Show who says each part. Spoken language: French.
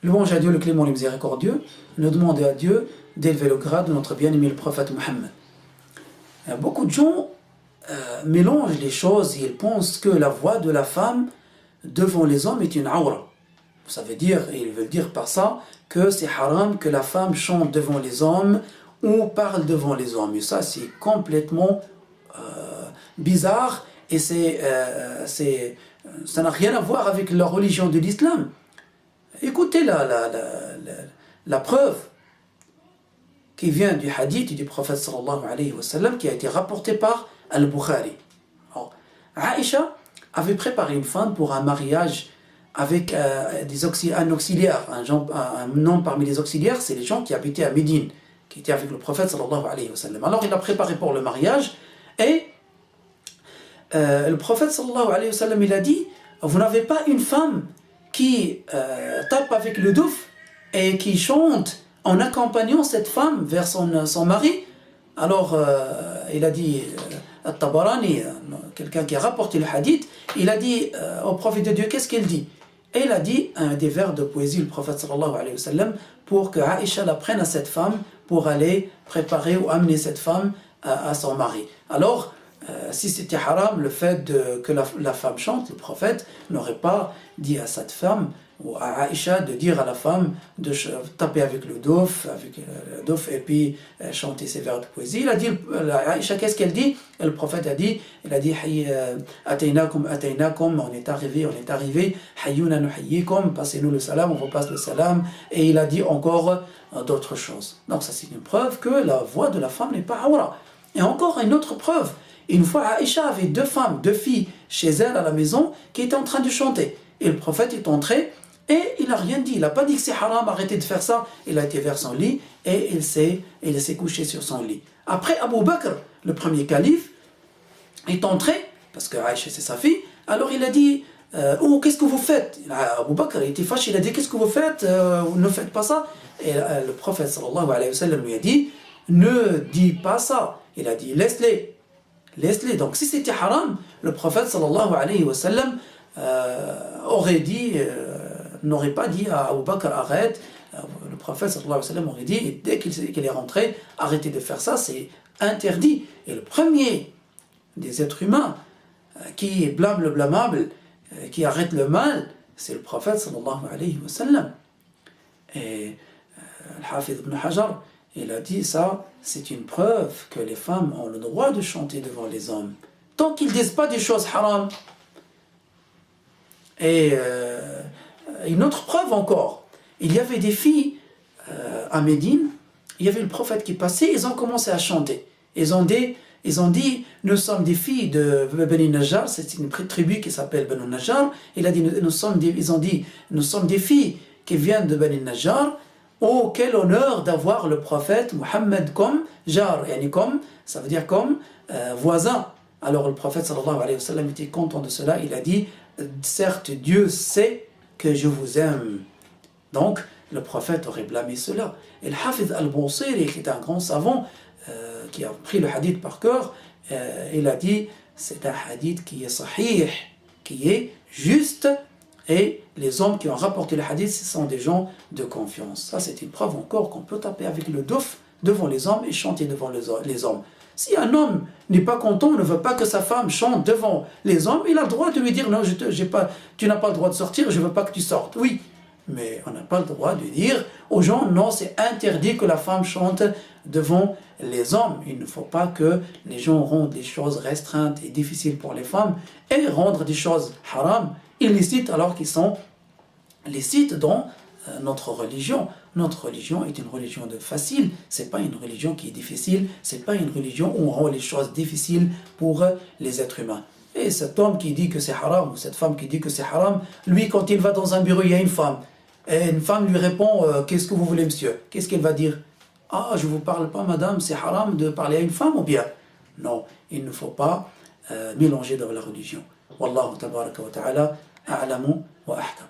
Speaker 1: Louange à Dieu, le clément, le miséricordieux. Nous demandons à Dieu d'élever le grade de notre bien-aimé, le prophète Mohammed. Beaucoup de gens mélangent les choses et ils pensent que la voix de la femme devant les hommes est une aura. Ça veut dire, et ils veulent dire par ça, que c'est haram que la femme chante devant les hommes ou parle devant les hommes. Et ça, c'est complètement bizarre et ça n'a rien à voir avec la religion de l'islam. Écoutez la preuve qui vient du hadith du prophète sallallahu alayhi wa sallam qui a été rapporté par Al-Bukhari. Aïcha avait préparé une femme pour un mariage avec un auxiliaire. Un nom parmi les auxiliaires, c'est les gens qui habitaient à Médine, qui étaient avec le prophète sallallahu alayhi wa sallam. Alors il a préparé pour le mariage et le prophète sallallahu alayhi wa sallam il a dit, vous n'avez pas une femme qui tape avec le douf et qui chante en accompagnant cette femme vers son mari. Alors il a dit At-Tabarani, quelqu'un qui a rapporté le hadith, il a dit au prophète de Dieu, qu'est-ce qu'il dit? Et il a dit des vers de poésie, le prophète sallallahu alayhi wa sallam, pour que Aïcha la prenne à cette femme pour aller préparer ou amener cette femme à son mari. Alors, si c'était haram, le fait que la femme chante, le prophète n'aurait pas dit à cette femme, ou à Aïcha, de dire à la femme de taper avec le douf, et puis chanter ses vers de poésie. Il a dit, Aïcha, qu'est-ce qu'elle dit? Et le prophète a dit, Ataynakum, on est arrivé, Hayyuna nuhayyikum, passez-nous le salam, on vous passe le salam. Et il a dit encore d'autres choses. Donc ça c'est une preuve que la voix de la femme n'est pas awra. Et encore une autre preuve, une fois Aïcha avait deux filles chez elle à la maison qui étaient en train de chanter. Et le prophète est entré et il n'a rien dit. Il n'a pas dit que c'est haram, arrêtez de faire ça. Il a été vers son lit et il s'est couché sur son lit. Après, Abu Bakr, le premier calife, est entré, parce que Aïcha c'est sa fille, alors il a dit oh, qu'est-ce que vous faites? Abu Bakr il était fâché, il a dit qu'est-ce que vous faites? Vous ne faites pas ça. Et le prophète sallallahu alayhi wa sallam lui a dit ne dis pas ça. Il a dit laisse-les. Donc si c'était haram, le prophèt sallallahu alayhi wa sallam aurait dit, n'aurait pas dit à Abu Bakr arrête. Le prophète sallallahu alayhi wa sallam aurait dit, et dès qu'il est rentré, arrêtez de faire ça, c'est interdit. Et le premier des êtres humains qui blâme le blâmable, qui arrête le mal, c'est le prophète sallallahu alayhi wa sallam. Et Al-Hafiz ibn Hajar, il a dit ça, c'est une preuve que les femmes ont le droit de chanter devant les hommes, tant qu'ils ne disent pas des choses haram. Et une autre preuve encore, il y avait des filles à Médine, il y avait le prophète qui passait, ils ont commencé à chanter. Ils ont dit, nous sommes des filles de Bani Najjar, c'est une tribu qui s'appelle Bani Najjar. Ils ont dit, nous sommes des filles qui viennent de Bani Najjar. Oh, quel honneur d'avoir le prophète Mohammed comme jar, ça veut dire comme voisin. Alors le prophète sallallahu alayhi wa sallam était content de cela, il a dit, certes Dieu sait que je vous aime. Donc le prophète aurait blâmé cela. Et le Hafiz al-Busiri, qui est un grand savant, qui a pris le hadith par cœur, il a dit, c'est un hadith qui est sahih, qui est juste, et les hommes qui ont rapporté le hadith, ce sont des gens de confiance. Ça, c'est une preuve encore qu'on peut taper avec le douf devant les hommes et chanter devant les hommes. Si un homme n'est pas content, ne veut pas que sa femme chante devant les hommes, il a le droit de lui dire, non, tu n'as pas le droit de sortir, je ne veux pas que tu sortes. Oui, mais on n'a pas le droit de dire aux gens, non, c'est interdit que la femme chante devant les hommes. Il ne faut pas que les gens rendent les choses restreintes et difficiles pour les femmes et rendre des choses haram, illicites, alors qu'ils sont licites dans notre religion. Notre religion est une religion de facile, c'est pas une religion qui est difficile, c'est pas une religion où on rend les choses difficiles pour les êtres humains. Et cet homme qui dit que c'est haram, ou cette femme qui dit que c'est haram, lui, quand il va dans un bureau, il y a une femme. Et une femme lui répond, qu'est-ce que vous voulez, monsieur? Qu'est-ce qu'elle va dire? Ah, je ne vous parle pas, madame, c'est haram de parler à une femme ou bien? Non, il ne faut pas mélanger dans la religion. Wallahu tabaraka wa ta'ala, a'lamu wa ahkam.